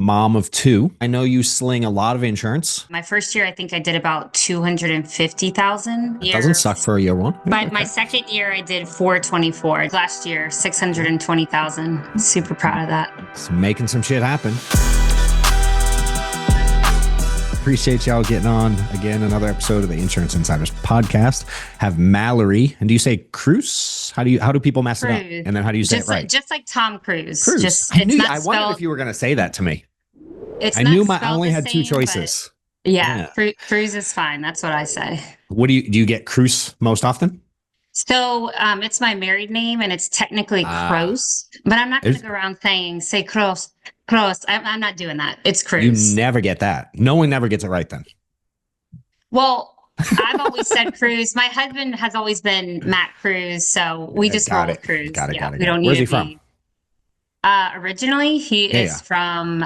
mom of two. I know you sling a lot of insurance. My first year, I think I did about 250,000 It doesn't year. suck for a year one. Yeah, But my okay. second year, I did 424. Last year, 620,000. Super proud of that. So making some shit happen. Appreciate y'all getting on again. Another episode of the Insurance Insiders podcast. Have Mallory, and do you say Kroos? How do people mess it up? Kroos. And then how do you say Just it right? just like Tom Cruise. Kroos. Just I it's knew. not I wondered if spelled. you were going to say that to me. It's I not knew I spelled only the had two same, but choices. yeah, Cruise is fine. That's what I say. What do you get Kroos most often? So it's my married name, and it's technically Ah, Kroos, but I'm not going to there's go around saying say Kroos, Kroos. I'm not doing that. It's you Cruise. never get that. No one never gets it right then. Well, I've always said Cruz. My husband has always been Matt Cruz, so we just roll Got with it. Cruz. Got it. Yeah, Got it. we Got it. don't need Where's to he from? be. Originally, he Yeah, yeah. is from.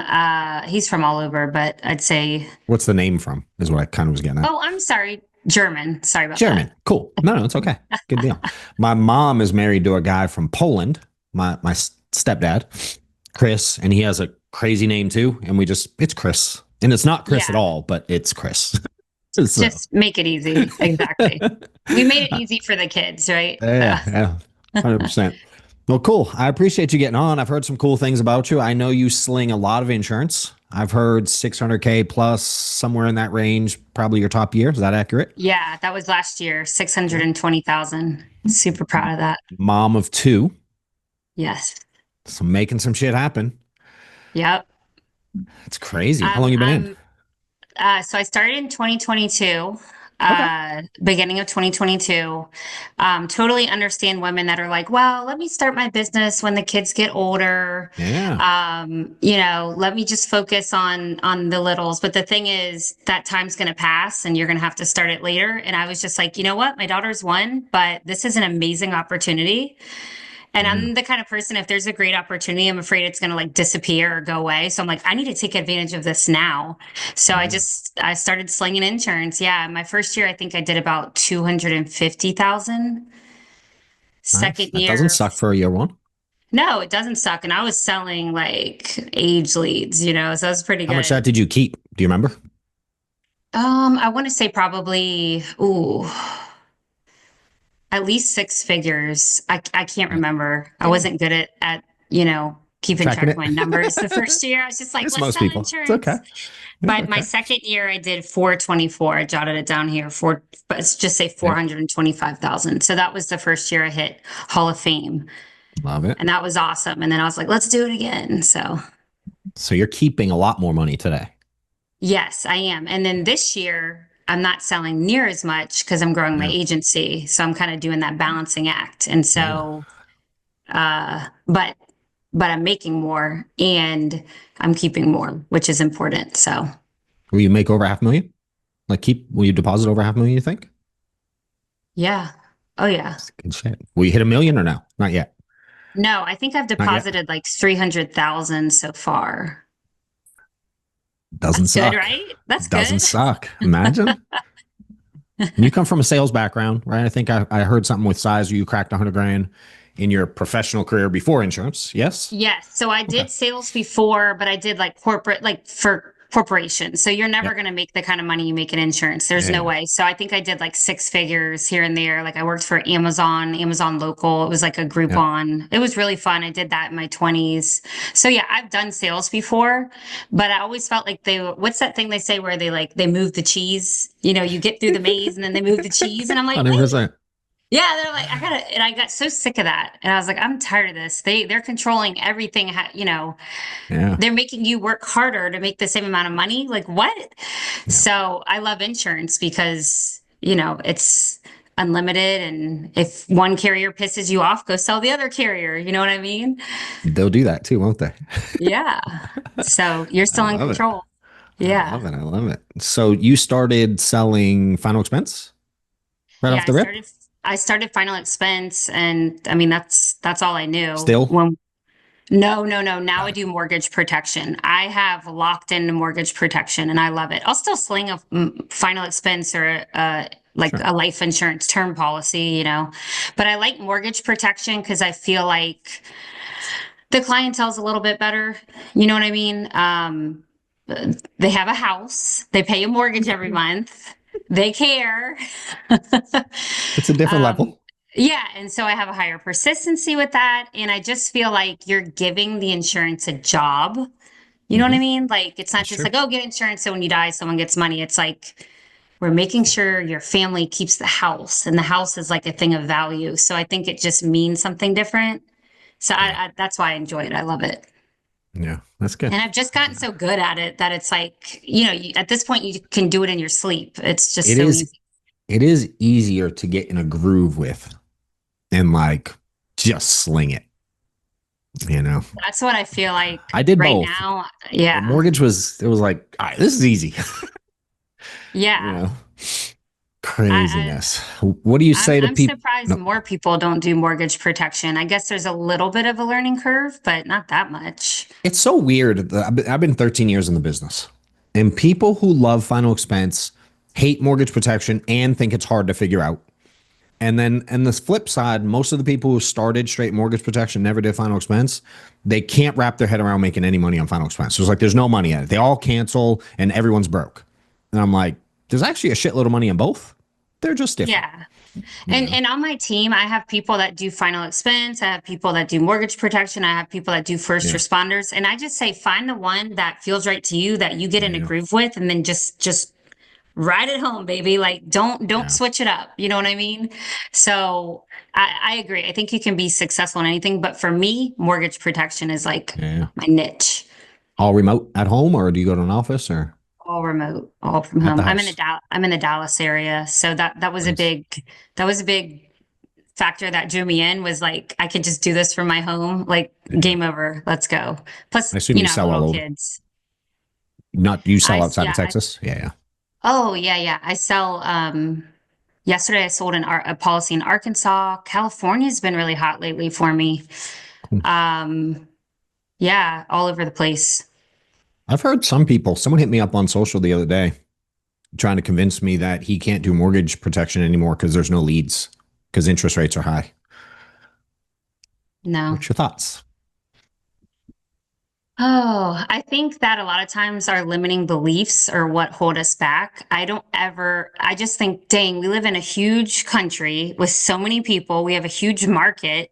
He's from all over, but I'd say. What's the name from? Is what I kind of was getting at. Oh, I'm sorry, German. Sorry about German. that. Cool. No, it's okay. Good deal. My mom is married to a guy from Poland. My stepdad, Chris, and he has a crazy name too. And it's Chris, and it's not Chris at Yeah, all, but it's Chris. So, just make it easy. Exactly. We made it easy for the kids, right? yeah, yeah, 100%. Well, cool. I appreciate you getting on. I've heard some cool things about you. I know you sling a lot of insurance. I've heard 600K plus, somewhere in that range, probably your top year. Is that accurate? Yeah, that was last year, Yeah. 620,000. Super proud of that. Mom of two. Yes. So making some shit happen. Yep. It's crazy. How long you been in? So I started in 2022, Okay. beginning of 2022. Totally understand women that are like, well, let me start my business when the kids get older. Yeah. Let me just focus on the littles. But the thing is, that time's going to pass, and you're going to have to start it later. And I was just like, you know what? My daughter's one, but this is an amazing opportunity. And Yeah. I'm the kind of person, if there's a great opportunity, I'm afraid it's going to like disappear or go away. So I'm like, I need to take advantage of this now. So Yeah. I started slinging insurance. Yeah. My first year, I think I did about 250,000. Nice. Second That doesn't year, suck for a year one. no, it doesn't suck. And I was selling like age leads, so it was pretty How much good. that did you keep? Do you remember? I want to say probably, at least six figures. I can't Yeah. remember. I Yeah. wasn't good keeping Tracking track of it. my numbers the first year. I was just like, It's let's most sell people. It's okay. insurance. It's But my okay. second year, I did 424. I jotted it down here. But let's just say Yeah. 425,000. So that was the first year I hit Hall of Fame, Love it. and that was awesome. And then I was like, let's do it again. So So you're keeping a lot more money today. yes, I am. And then this year, I'm not selling near as much because I'm growing my Yeah. agency. So I'm kind of doing that balancing act. And Yeah. so, uh, but I'm making more and I'm keeping more, which is important. So Will you make over 500,000? Will you deposit over 500,000, you think? yeah. Oh yeah. That's good shit. Will you hit 1 million or no? Not yet. No, I think I've Not yet. deposited like 300,000 so far. Doesn't That's good, suck. right? That's Doesn't good. suck. Imagine. And you come from a sales background, right? I think I heard something with size where you cracked 100 grand in your professional career before insurance. Yes? Yes. So I Okay. did sales before, but I did like corporate, like for corporations. So you're never Yep. going to make the kind of money you make in insurance. There's no Yeah. way. So I think I did like six figures here and there. Like I worked for Amazon Local. It was like a Yeah. Groupon. It was really fun. I did that in my 20s. So yeah, I've done sales before, but I always felt like what's that thing they say where they move the cheese? You get through the maze and then they move the cheese. And I'm like, wait. 100%. Yeah, they're like, and I got so sick of that. And I was like, I'm tired of this. They're controlling everything, Yeah. they're making you work harder to make the same amount of money. Like what? Yeah. So I love insurance because, it's unlimited. And if one carrier pisses you off, go sell the other carrier. You know what I mean? They'll do that too, won't they? Yeah. So you're I still in love it. control. I Yeah. love it. I love it. So you started selling final expense right Yeah. off the rip? I started final expense, and I mean that's all I knew. Still? No, no, no. Now I Got it. do mortgage protection. I have locked into mortgage protection and I love it. I'll still sling a final expense or like Sure. a life insurance term policy, but I like mortgage protection because I feel like The clientele's a little bit better. You know what I mean? They have a house, they pay a mortgage every month, they care. It's a different um, level. yeah, and so I have a higher persistency with that. And I just feel like you're giving the insurance a job. You know what I Hmm. mean? Like, it's not That's just true. like, oh, get insurance so when you die, someone gets money. It's like, we're making sure your family keeps the house, and the house is like a thing of value. So I think it just means something different. So Yeah. that's why I enjoy it. I love it. Yeah. That's good. And I've just gotten so good at it that it's like, at this point, you can do it in your sleep. It's just It so is easy. it is easier to get in a groove with and like just sling it, you know. That's what I feel like I did right both. now. But Yeah. mortgage was it was like, all right, this is easy. You Yeah. know, I, craziness. What do you say to I'm people? surprised No, more people don't do mortgage protection. I guess there's a little bit of a learning curve, but not that much. it's so weird. I've been 13 years in the business, and people who love final expense hate mortgage protection and think it's hard to figure out. And then, and the flip side, most of the people who started straight mortgage protection never did final expense. They can't wrap their head around making any money on final expense. So it's like there's no money in it. They all cancel, and everyone's broke. And I'm like, there's actually a shitload of money in both. They're just different, Yeah. you And know. on my team, I have people that do final expense, I have people that do mortgage protection, I have people that do first Yeah, responders, and I just say find the one that feels right to you that you get in a yeah, groove with, and then just ride it home, baby. Like don't yeah, switch it up. You know what I mean? So I agree. I think you can be successful in anything, but for me, mortgage protection is like yeah. my niche. All remote at home, or do you go to an office or All remote, all from at home. the house? I'm in the Dallas area, so Nice. that was a big factor that drew me in. Was like I could just do this from my home. Like Yeah. game over, let's go. Plus, I assume you I have sell all little over. kids. Not you sell outside of Yeah. Texas. Yeah, yeah. Oh yeah. I sell. Yesterday I sold a policy in Arkansas. California's been really hot lately for me. Cool. Um, yeah, all over the place. I've heard some people. Someone hit me up on social the other day, trying to convince me that he can't do mortgage protection anymore because there's no leads because interest rates are high. No. What's your thoughts? Oh, I think that a lot of times our limiting beliefs are what hold us back. I just think, dang, we live in a huge country with so many people. We have a huge market.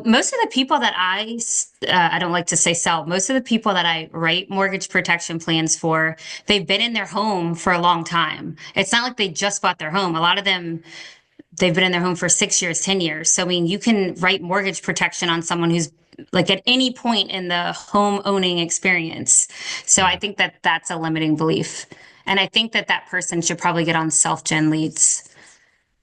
Most of the people that I don't like to say sell, most of the people that I write mortgage protection plans for, they've been in their home for a long time. It's not like they just bought their home. A lot of them they've been in their home for 6 years, 10 years. So, I mean, you can write mortgage protection on someone who's like at any point in the home owning experience. So I Yeah. think that that's a limiting belief. And I think that that person should probably get on self-gen leads,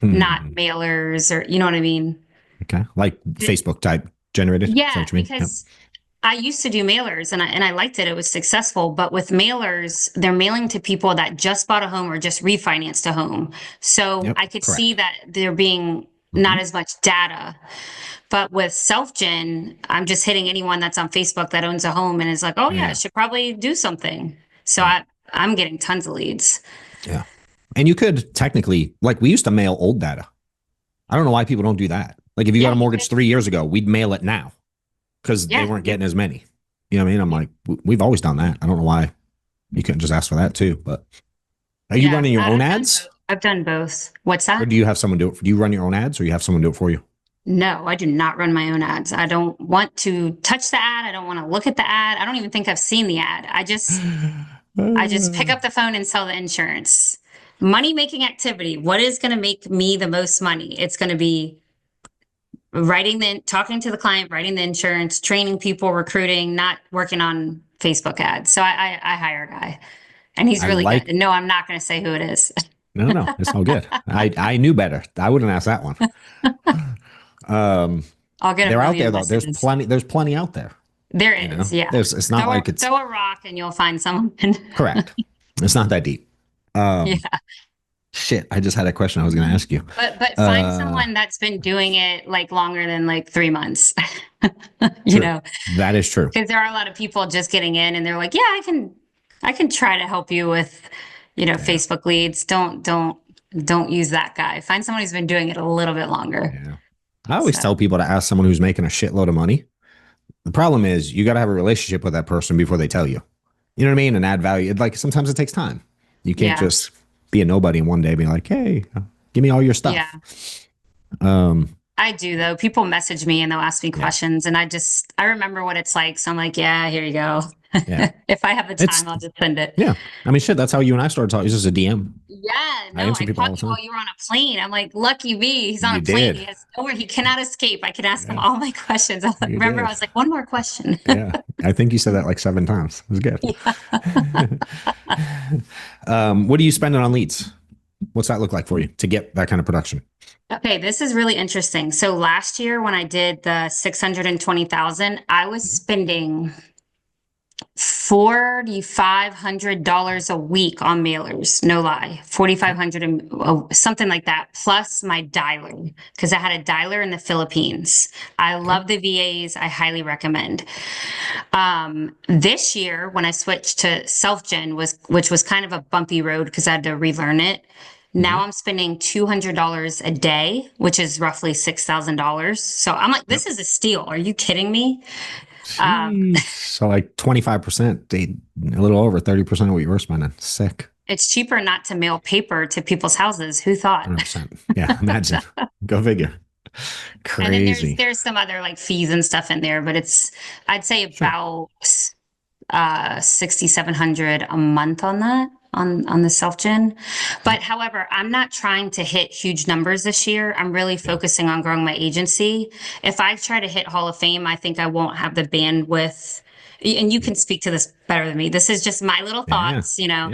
not Hmm. mailers or, you know what I mean? Okay. Like Facebook type generated. Is that Yeah, what you mean? Yep. because I used to do mailers and I liked it. It was successful. But with mailers, they're mailing to people that just bought a home or just refinanced a home. So Yep. I could see Correct. that there being Hmm. not as much data. But with self-gen, I'm just hitting anyone that's on Facebook that owns a home and is like, oh yeah, I Yeah. should probably do something. So Yeah. I'm getting tons of leads. Yeah. And you could technically, like, we used to mail old data. I don't know why people don't do that. Like, if you got Yeah, a you could. mortgage 3 years ago, we'd mail it now because they Yeah. weren't getting as many. You know what I mean? I'm like, we've always done that. I don't know why you couldn't just ask for that too. But are you Yeah. running your own I've done ads, both. I've done both. What's or that? do you have someone do it? Do you run your own ads, or you have someone do it for you? No, I do not run my own ads. I don't want to touch the ad. I don't want to look at the ad. I don't even think I've seen the ad. I just pick up the phone and sell the insurance. Money making activity. What is going to make me the most money? It's going to be talking to the client, writing the insurance, training people, recruiting, not working on Facebook ads. So I hire a guy and he's I really good. like. And no, I'm not going to say who it is. No, no, it's all good. I knew better. I wouldn't ask that one. Um, I'll get a they're out there million though. There's messages. plenty. There's plenty out there. There You know, is. Yeah. there's. It's not like it's Throw a rock and you'll find someone. correct. It's not that deep. Um, Yeah. shit. I just had a question I was going to ask you. But find Uh, someone that's been doing it like longer than like 3 months, you true. know, That is true. because there are a lot of people just getting in and they're like, yeah, I can try to help you with, Yeah. Facebook leads. Don't use that guy. Find someone who's been doing it a little bit longer. Yeah. I always So tell people to ask someone who's making a shitload of money The problem is you got to have a relationship with that person before they tell you. You know what I mean? And add value. Like sometimes it takes time. You can't Yeah. just be a nobody in one day, being like, "Hey, give me all your Yeah. stuff." Um, I do though. People message me and they'll ask me yeah, questions and I remember what it's like. So I'm like, yeah, here you go. yeah. If I have the It's time, I'll just send it. yeah. I mean, shit. That's how you and I started talking. It's just a DM. Yeah, I no, answer I people caught all the you time. while you were on a plane. I'm like, lucky me. He's on You a plane. did. He has nowhere. He cannot escape. I can ask him Yeah, all my questions. you Remember, I did. was like, one more question. Yeah, I think you said that like 7 times. It was good. Yeah. What are you spending on leads? What's that look like for you to get that kind of production? Okay, this is really interesting. So last year when I did the 620,000, I was spending $4,500 a week on mailers. No lie. 4,500 and something like that, plus my dialer, because I had a dialer in the Philippines. I Okay. love the VAs. I highly recommend. This year, when I switched to self-gen, which was kind of a bumpy road because I had to relearn it. Hmm. Now I'm spending $200 a day, which is roughly $6,000. So I'm like, Yep. this is a steal. Are you kidding me? Um, Jeez. So like 25%, a little over 30% of what you were spending. Sick. it's cheaper not to mail paper to people's houses. Who thought? 100%. Yeah. Imagine. Go figure. And then there's Crazy. there's some other like fees and stuff in there, but it's I'd say Sure. about 6,700 a month on that on the self gen. Yep. But however, I'm not trying to hit huge numbers this year. I'm really Yeah. focusing on growing my agency. If I try to hit Hall of Fame, I think I won't have the bandwidth. And you can speak to this better than me. This is just my little Yeah. thoughts, Yeah.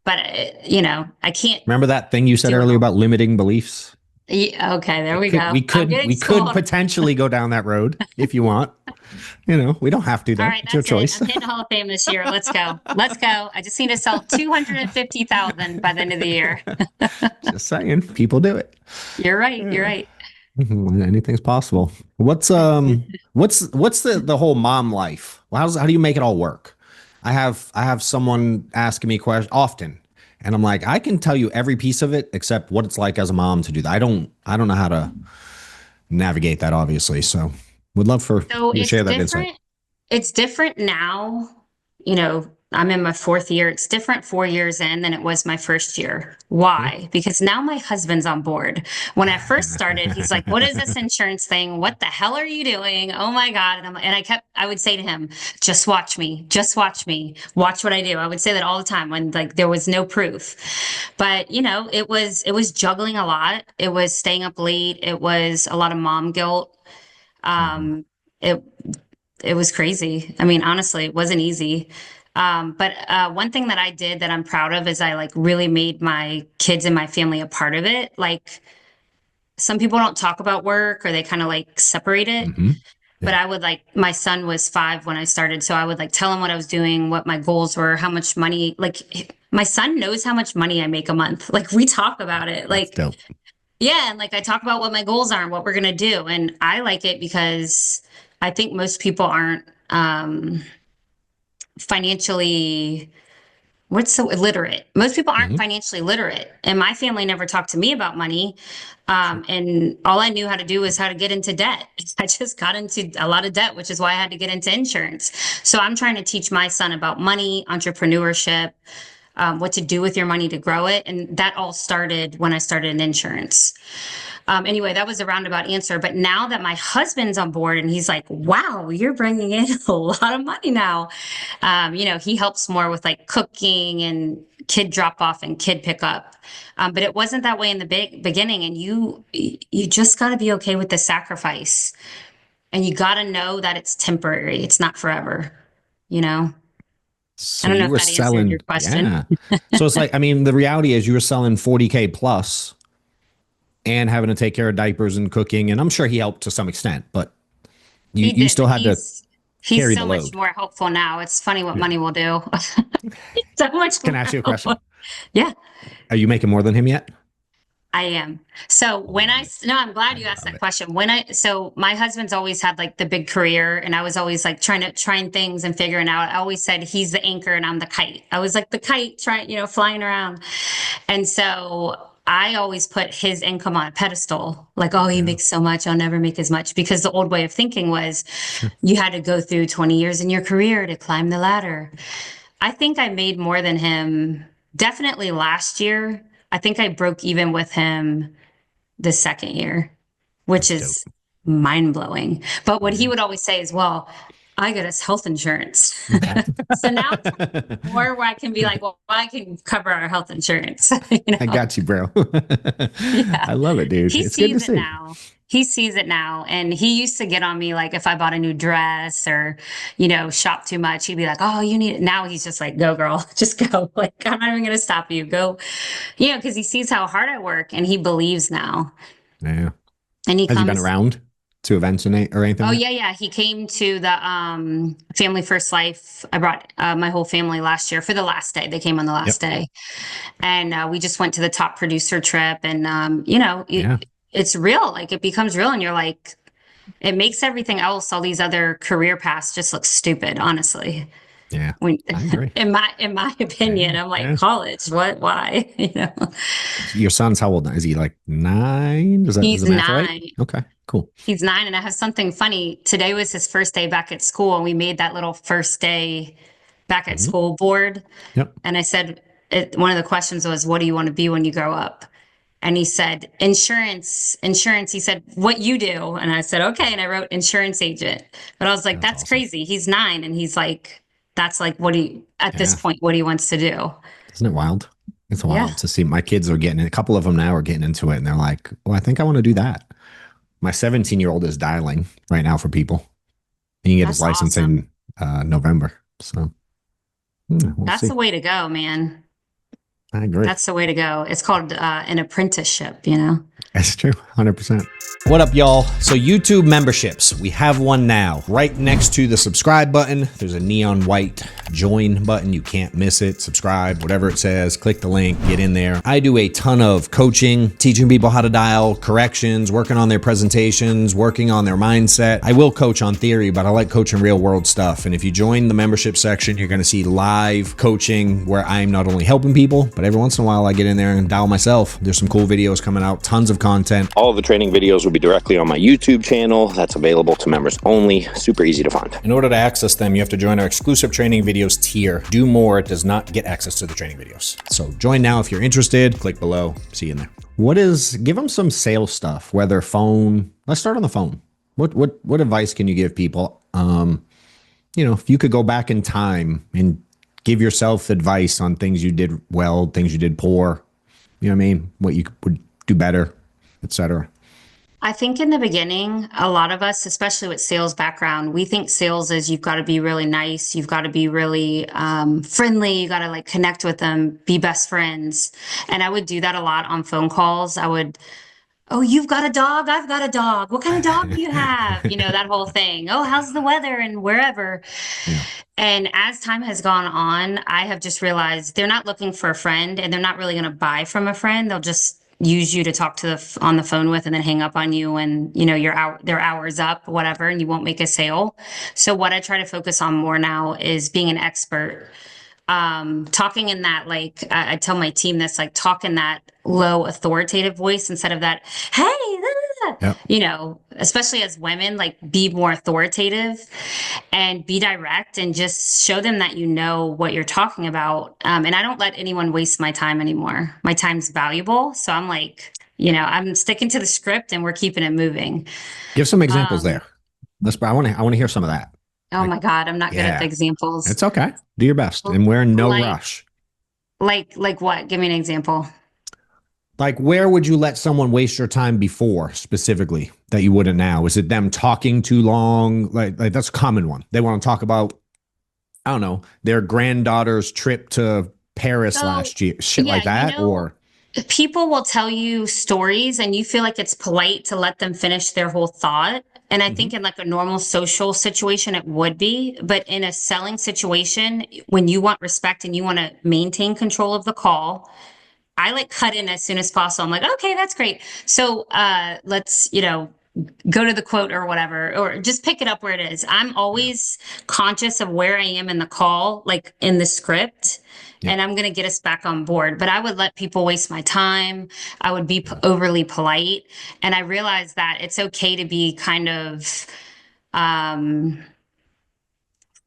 but I can't Remember that thing you said do it earlier all. about limiting beliefs? Yeah, okay, there It we could, go. we I'm could, getting we could sold. potentially go down that road if you want. We don't have to All though. right, It's your that's it. choice. I'm hitting Hall of Fame this year. Let's go. Let's go. I just need to sell 250,000 by the end of the year. Just saying, people do it. You're right. You're Yeah. right. Anything's possible. What's the whole mom life? Well, how do you make it all work? I have someone asking me questions often, and I'm like, I can tell you every piece of it except what it's like as a mom to do that. I don't know how to navigate that, obviously. So would love for So you to it's share that insight. different. It's different now. I'm in my fourth year. It's different 4 years in than it was my first year. Yeah. Why? Because now my husband's on board. When I first started, he's like, "What is this insurance thing? What the hell are you doing? Oh my God." I would say to him, "Just watch me. Just watch me. Watch what I do." I would say that all the time when like there was no proof. But it was juggling a lot. It was staying up late. It was a lot of mom guilt. Mhm. Um, it it was crazy. I mean, honestly, it wasn't easy. But one thing that I did that I'm proud of is I like really made my kids and my family a part of it. Like some people don't talk about work or they kind of like separate it. Mhm. But Yeah. I would like, my son was 5 when I started. So I would like tell him what I was doing, what my goals were, how much money, like my son knows how much money I make a month. Like we talk about it. That's Like, dope. yeah. And like I talk about what my goals are and what we're going to do. And I like it because I think most people aren't financially what's so illiterate. Most people aren't Hmm. financially literate, and my family never talked to me about money. Sure. And all I knew how to do was how to get into debt. I just got into a lot of debt, which is why I had to get into insurance. So I'm trying to teach my son about money, entrepreneurship, what to do with your money to grow it, and that all started when I started in insurance. Anyway, that was a roundabout answer. But now that my husband's on board and he's like, wow, you're bringing in a lot of money now. He helps more with like cooking and kid drop off and kid pickup. But it wasn't that way in the beginning. And you just got to be okay with the sacrifice. And you got to know that it's temporary. It's not forever. You know, I So don't know you if were that answered your selling, question. yeah. So it's like, I mean, the reality is you were selling 40K plus and having to take care of diapers and cooking. And I'm sure he helped to some extent, but you, He you did, still but had to he's carry the so much load. more helpful now. It's funny what Yeah. money will do. So much Can more I ask you a helpful. question? Yeah, Are you making more than him yet? I am. So I when love it. no, I'm glad I you asked love that it. question. So my husband's always had like the big career and I was always like trying things and figuring out. I always said he's the anchor and I'm the kite. I was like the kite trying, flying around. And so I always put his income on a pedestal, like, oh, he Yeah. makes so much, I'll never make as much. Because the old way of thinking was Sure. you had to go through 20 years in your career to climb the ladder. I think I made more than him definitely last year. I think I broke even with him the second year, which That's dope. is mind blowing. But what he Yeah. would always say is, well, I get us health insurance. So now it's more where I can be like, well, I can cover our health insurance, you I know? got you, bro. Yeah. I love it, dude. He It's good to sees it see. now. He sees it now. And he used to get on me like if I bought a new dress or, shop too much, he'd be like, oh, you need it. Now he's just like, go, girl, just go. Like, I'm not even going to stop you. Go, because he sees how hard I work and he believes now. Yeah. And he Has he been comes, around to events or anything oh, yet? yeah, yeah. He came to the Family First Life. I brought my whole family last year for the last day. They came on the last Yep. day. And we just went to the top producer trip. And, Yeah. it's real. Like it becomes real. And you're like, it makes everything else, all these other career paths just look stupid, honestly. Yeah. When, I agree. in my opinion, Yeah. I'm like, Yeah. college, what, why? Your son's how old now? Is he like 9? Is He's the math right? 9. Okay, cool. He's 9, and I have something funny. Today was his first day back at school, and we made that little first day back at Mhm. school board. Yep. And I said, one of the questions was, what do you want to be when you grow up? And he said, insurance, insurance. He said, what you do? And I said, okay. And I wrote insurance agent. But I was like, That's that's awesome. crazy. He's 9. And he's like, that's like at this Yeah. point, what he wants to do. Isn't it wild? It's Yeah, wild to see my kids are getting, a couple of them now are getting into it and they're like, well, I think I want to do that. My 17-year-old is dialing right now for people. He can get his that's license awesome. in November. So we'll That's see. the way to go, man. I agree. That's the way to go. It's called an apprenticeship. That's true. 100%. What up, y'all? So YouTube memberships, we have one now. Right next to the subscribe button, there's a neon white join button. You can't miss it. Subscribe, whatever it says. Click the link, get in there. I do a ton of coaching, teaching people how to dial, corrections, working on their presentations, working on their mindset. I will coach on theory, but I like coaching real world stuff. And if you join the membership section, you're going to see live coaching where I'm not only helping people, but every once in a while I get in there and dial myself. There's some cool videos coming out, tons of content. All of the training videos will be directly on my YouTube channel. That's available to members only. Super easy to find. In order to access them, you have to join our exclusive training videos tier. Do more does not get access to the training videos. So join now if you're interested. Click below. See you in there. Give them some sales stuff, whether phone. Let's start on the phone. What advice can you give people? If you could go back in time and give yourself advice on things you did well, things you did poor, you know what I mean? What you would do better, etc. I think in the beginning, a lot of us, especially with sales background, we think sales is you've got to be really nice, you've got to be really friendly, you got to like connect with them, be best friends. And I would do that a lot on phone calls. Oh, you've got a dog, I've got a dog. What kind of dog do you have? That whole thing. Oh, how's the weather and wherever. Yeah. And as time has gone on, I have just realized they're not looking for a friend and they're not really going to buy from a friend. They'll just use you to talk on the phone with and then hang up on you and their hours up, whatever, and you won't make a sale. So what I try to focus on more now is being an expert. Talking in that, like I tell my team this, like talk in that low authoritative voice instead of that, hey, Yep. especially as women, like be more authoritative and be direct and just show them that you know what you're talking about. And I don't let anyone waste my time anymore. My time's valuable. So I'm like, I'm sticking to the script and we're keeping it moving. Give some examples Um, there. I want to hear some of that. oh Like, my God, I'm not good at the yeah, examples. it's okay. Do your best, and we're in no Like, rush. like what? Give me an example. Like, where would you let someone waste your time before, specifically, that you wouldn't now? Is it them talking too long? Like that's a common one. They want to talk about, I don't know, their granddaughter's trip to Paris So, last year, shit yeah, like that, or people will tell you stories and you feel like it's polite to let them finish their whole thought. And I think Mhm. in like a normal social situation, it would be. But in a selling situation, when you want respect and you want to maintain control of the call, I like cut in as soon as possible. I'm like, okay, that's great. So let's, go to the quote or whatever, or just pick it up where it is. I'm Yeah. always conscious of where I am in the call, like in the script. Yeah. and I'm going to get us back on board. But I would let people waste my time. I would be overly polite. And I realized that it's okay to be kind of um,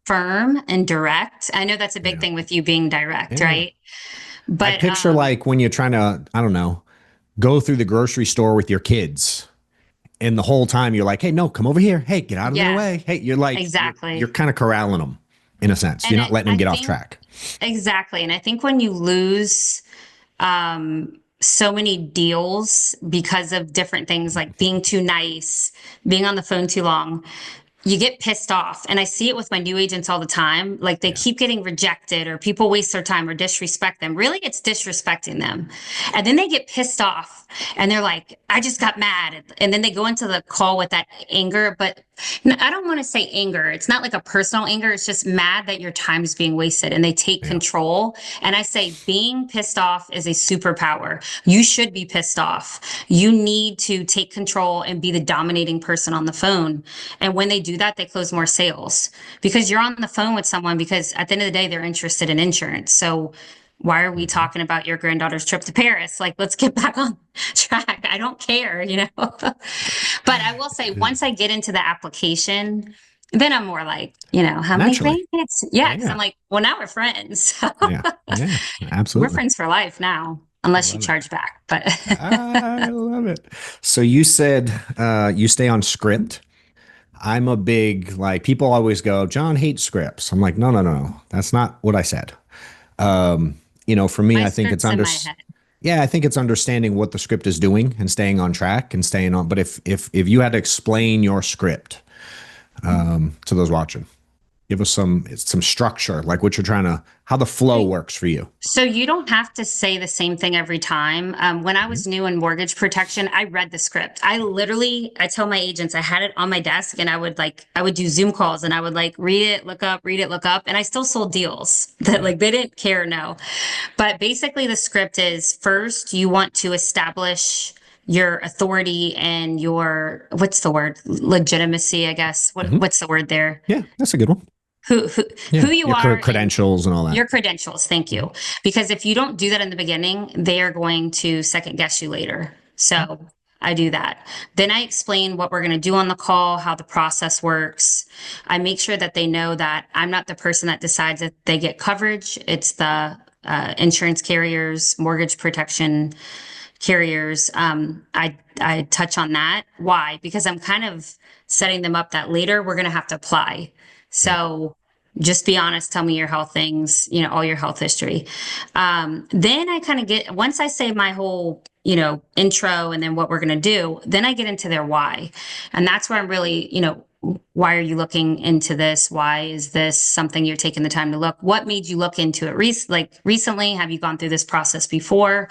firm and direct. I know that's a big Yeah. thing with you being direct, Yeah. right? I But picture like when you're trying to, I don't know, go through the grocery store with your kids. And the whole time you're like, hey, no, come over here. Hey, get out of their yeah, way. Hey, you're like, you're exactly. kind of corralling them in a sense. You're And not letting them I get off think track. exactly. And I think when you lose so many deals because of different things like being too nice, being on the phone too long, you get pissed off. And I see it with my new agents all the time. Like they Yeah. keep getting rejected or people waste their time or disrespect them. Really, it's disrespecting them. And then they get pissed off and they're like, I just got mad. And then they go into the call with that anger. But I don't want to say anger. It's not like a personal anger. It's just mad that your time is being wasted and they take Yeah. control. And I say being pissed off is a superpower. You should be pissed off. You need to take control and be the dominating person on the phone. And when they do that, they close more sales because you're on the phone with someone because at the end of the day, they're interested in insurance. So why are we talking about your granddaughter's trip to Paris? Like, let's get back on track. I don't care, you know? But I will say, once I get into the application, then I'm more like, how many Naturally. grandkids? Yeah, because I'm Yeah. like, well, now we're friends. Yeah. Yeah. We're Absolutely. friends for life now, I unless you love it. charge back. But I love it. So you said you stay on script. I'm a big, like, people always go, John hates scripts. I'm like, no, no, no, no. That's not what I said. For me, my I think it's script's in my head. yeah, I think it's understanding what the script is doing and staying on track and staying on. But if you had to explain your script to those watching, give us some structure, like what you're trying to, how the flow works for you. So you don't have to say the same thing every time. When I Mhm. was new in mortgage protection, I read the script. I tell my agents, I had it on my desk and I would do Zoom calls and I would like read it, look up. And I still sold deals that Yeah. like they didn't care, no. But basically the script is first you want to establish your authority and your, what's the word? Legitimacy, I guess. Mhm. What's the word there? Yeah, that's a good one. Who who Yeah, who you your are and credentials and all that. your credentials. Thank Mhm. you. Because if you don't do that in the beginning, they are going to second guess you later. So I do that. Then I explain what we're going to do on the call, how the process works. I make sure that they know that I'm not the person that decides that they get coverage. It's the insurance carriers, mortgage protection carriers. I touch on that. Why? Because I'm kind of setting them up that later we're going to have to apply. Yeah. So just be honest. Tell me your health things. All your health history. Then I kind of once I say my whole intro and then what we're going to do. Then I get into their why, and that's where I'm really why are you looking into this? Why is this something you're taking the time to look? What made you look into it recently? Have you gone through this process before?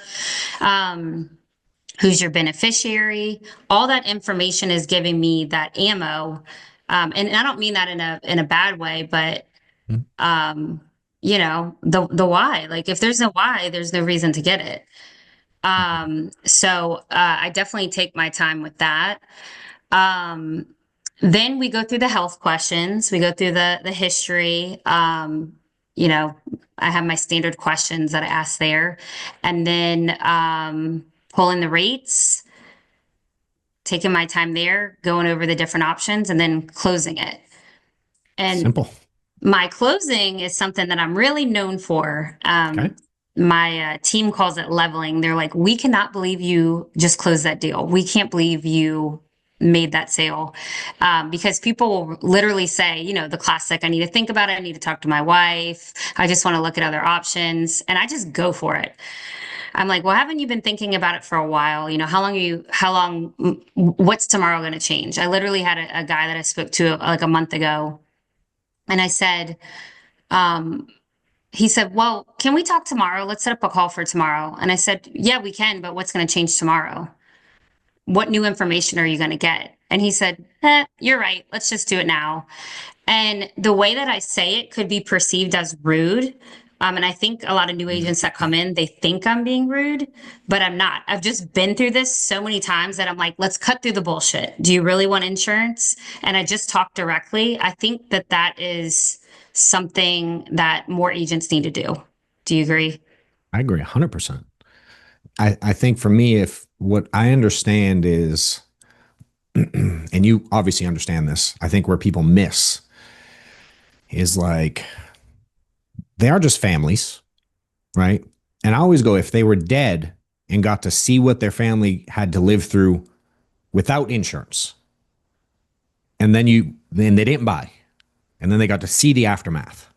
Who's your beneficiary? All that information is giving me that ammo. And I don't mean that in a bad way, but Mhm. the why. Like if there's no why, there's no reason to get it. So I definitely take my time with that. Um, then we go through the health questions. We go through the history. You know, I have my standard questions that I ask there, and then pull in the rates, taking my time there, going over the different options, and then closing it. And Simple. my closing is something that I'm really known for. Okay. My team calls it leveling. They're like, we cannot believe you just closed that deal. We can't believe you made that sale. Because people will literally say, the classic, I need to think about it. I need to talk to my wife. I just want to look at other options. And I just go for it. I'm like, well, haven't you been thinking about it for a while? What's tomorrow going to change? I literally had a guy that I spoke to like a month ago. And I said, he said, well, can we talk tomorrow? Let's set up a call for tomorrow. And I said, yeah, we can, but what's going to change tomorrow? What new information are you going to get? And he said, you're right. Let's just do it now. And the way that I say it could be perceived as rude. And I think a lot of new agents that come in, they think I'm being rude, but I'm not. I've just been through this so many times that I'm like, let's cut through the bullshit. Do you really want insurance? And I just talk directly. I think that is something that more agents need to do. Do you agree? I agree 100%. I think for me, if what I understand is, and you obviously understand this, I think where people miss is like they are just families, right? And I always go, if they were dead and got to see what their family had to live through without insurance, and then they didn't buy, and then they got to see the aftermath,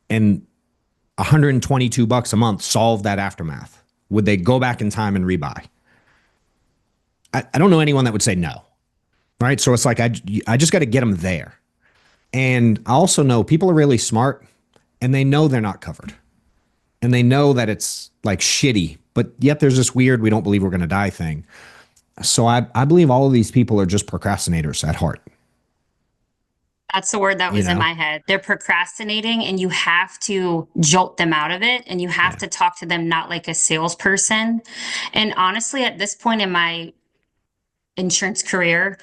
and $122 a month solved that aftermath, would they go back in time and rebuy? I don't know anyone that would say no, right? So it's like I just got to get them there. And I also know people are really smart and they know they're not covered. And they know that it's like shitty, but yet there's this weird, we don't believe we're going to die thing. So I believe all of these people are just procrastinators at heart. That's the word that You was in know? my head. They're procrastinating, and you have to jolt them out of it, and you have to talk to them not like a salesperson. And honestly, at this point in my insurance career,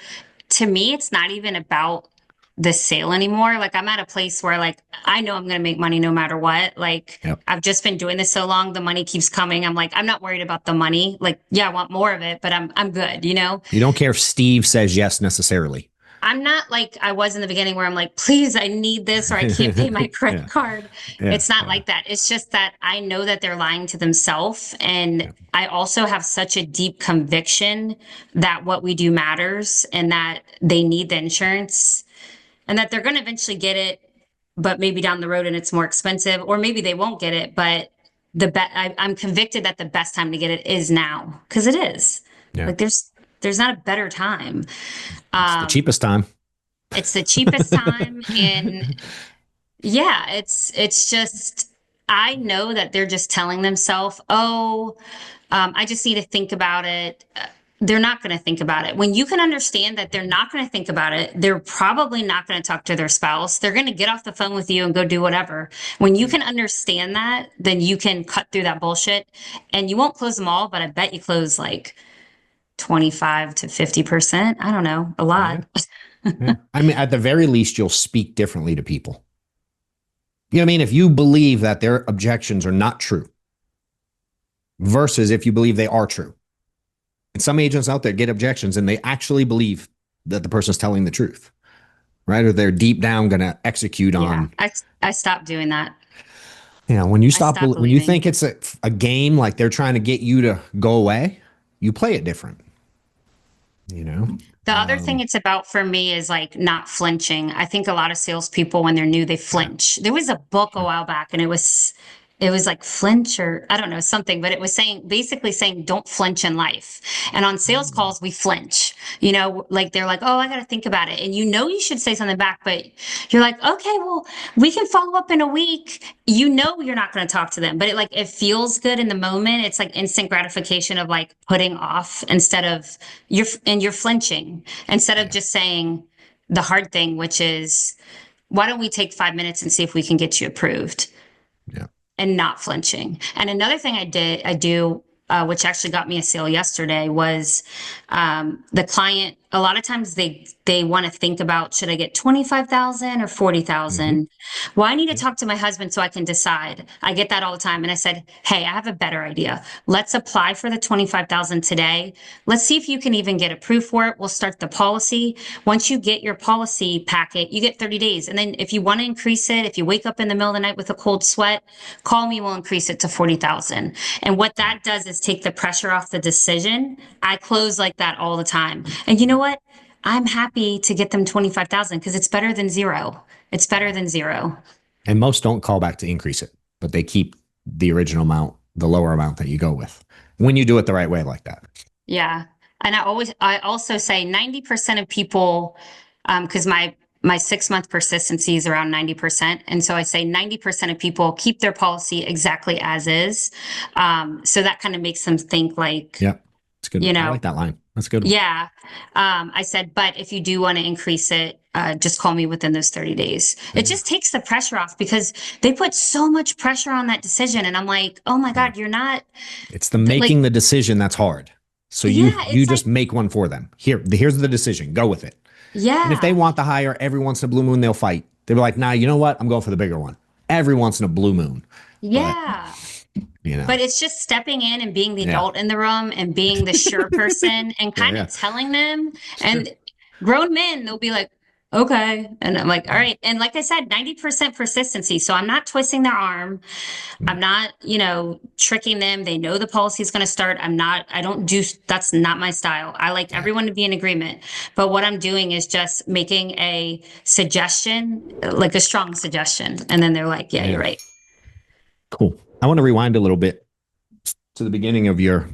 to me, it's not even about the sale anymore. Like I'm at a place where like I know I'm going to make money no matter what. Like Yep. I've just been doing this so long, the money keeps coming. I'm like I'm not worried about the money. Like yeah, I want more of it, but I'm good, you know? You don't care if Steve says yes necessarily. I'm not like I was in the beginning where I'm like, please, I need this or I can't pay my credit Yeah. card. Yeah. It's not Yeah. like that. It's just that I know that they're lying to themselves. And Yeah. I also have such a deep conviction that what we do matters and that they need the insurance and that they're going to eventually get it, but maybe down the road and it's more expensive, or maybe they won't get it. But I'm convicted that the best time to get it is now because it is. Yeah. Like there's not a better time. It's the cheapest time. It's the cheapest time. And yeah, it's just, I know that they're just telling themselves, oh, I just need to think about it. They're not going to think about it. When you can understand that they're not going to think about it, they're probably not going to talk to their spouse. They're going to get off the phone with you and go do whatever. When you can understand that, then you can cut through that bullshit and you won't close them all, but I bet you close like 25 to 50%. I don't know, a lot. Yeah. Yeah. I mean, at the very least, you'll speak differently to people. You know what I mean? If you believe that their objections are not true versus if you believe they are true. And some agents out there get objections and they actually believe that the person's telling the truth, right? Or they're deep down going to execute on. I stopped doing that. You know, when you stop, stopped when you believing. think it's a game, like they're trying to get you to go away, you play it different. You know? The other thing it's about for me is like not flinching. I think a lot of salespeople, when they're new, they flinch. There was a book a while back and it was like flinch or I don't know, something, but it was basically saying, don't flinch in life. And on sales calls, we flinch, you know, like they're like, oh, I got to think about it. And you know, you should say something back, but you're like, okay, well, we can follow up in a week. You know, you're not going to talk to them, but it feels good in the moment. It's like instant gratification of like putting off instead of you're flinching instead of just saying the hard thing, which is, why don't we take 5 minutes and see if we can get you approved? Yeah. And not flinching. And another thing I do, which actually got me a sale yesterday, was the client. A lot of times they want to think about, should I get 25,000 or 40,000? Mm-hmm. Well, I need to talk to my husband so I can decide. I get that all the time. And I said, hey, I have a better idea. Let's apply for the 25,000 today. Let's see if you can even get approved for it. We'll start the policy. Once you get your policy packet, you get 30 days. And then if you want to increase it, if you wake up in the middle of the night with a cold sweat, call me, we'll increase it to 40,000. And what that does is take the pressure off the decision. I close like that all the time. And you know what? I'm happy to get them 25,000 because it's better than zero. It's better than zero. And most don't call back to increase it, but they keep the original amount, the lower amount that you go with when you do it the right way like that. Yeah. And I also say 90% of people, because my 6-month persistency is around 90%. And so I say 90% of people keep their policy exactly as is. So that kind of makes them think like, yeah, it's good. You know, I like that line. That's a good one. Yeah. I said, but if you do want to increase it, just call me within those 30 days. Yeah. It just takes the pressure off because they put so much pressure on that decision. And I'm like, oh my God, you're not. It's the making the decision that's hard. So you just make one for them. Here's the decision. Go with it. Yeah. And if they want the higher, every once in a blue moon, they'll fight. They'll be like, nah, you know what? I'm going for the bigger one. every once in a blue moon. But, Yeah. you know, But it's just stepping in and being the yeah. adult in the room and being the sure person and Yeah, kind yeah. of telling them. Sure. And grown men, they'll be like, okay. And I'm like, all Yeah. right. And like I said, 90% persistency. So I'm not twisting their arm. Yeah. I'm not, tricking them. They know the policy is going to start. I don't do, that's not my style. I like Yeah. everyone to be in agreement. But what I'm doing is just making a suggestion, like a strong suggestion. And then they're like, yeah, you're Yeah. right. Cool. I want to rewind a little bit to the beginning of your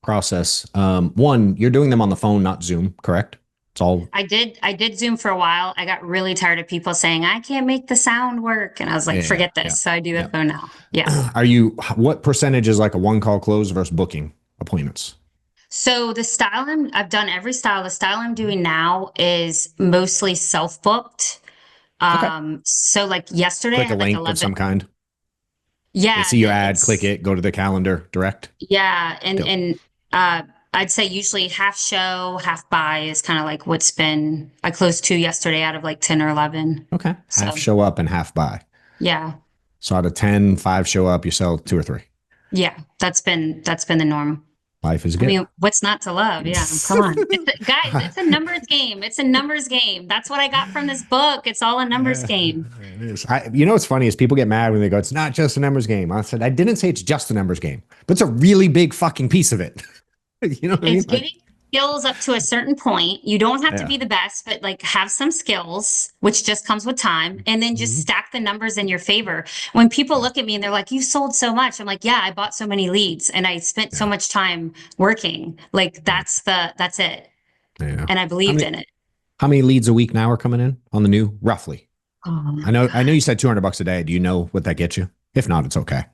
process. One, you're doing them on the phone, not Zoom, correct? It's all. I did Zoom for a while. I got really tired of people saying, I can't make the sound work. And I was like, Yeah, yeah, forget yeah, this. So I do the yeah. phone now. Yeah. Are you? What percentage is like a one call close versus booking appointments? So the style I've done every style. The style I'm doing now is mostly self-booked. Okay. So like yesterday I Click a had like link of 11. some kind. They Yeah, see your ad, click it's it, go to the calendar, direct. yeah, and Dope. and I'd say usually half show, half buy is kind of like what's been. I closed two yesterday out of like 10 or 11. Okay. Half So show up and half buy. yeah, So out of 10, 5 show up, you sell two or three. yeah, that's been the norm. Life is I good. mean, what's not to love? Yeah, come on. Guys, it's a numbers game. It's a numbers game. That's what I got from this book. It's all a numbers Yeah, game. it is. You know what's funny is people get mad when they go, it's not just a numbers game. I said, I didn't say it's just a numbers game, but it's a really big fucking piece of it. You know what I It's mean? Like, getting skills up to a certain point. You don't have to yeah. be the best, but like have some skills, which just comes with time, and then just Mhm. stack the numbers in your favor. When people Yeah. look at me and they're like, you sold so much. I'm like, yeah, I bought so many leads and I spent so Yeah. much time working. Like Yeah. that's it. Yeah. And I How believed many, in it. how many leads a week now are coming in on the new, roughly? Oh I my know, I God. know you said $200 a day. Do you know what that gets you? If not, it's okay.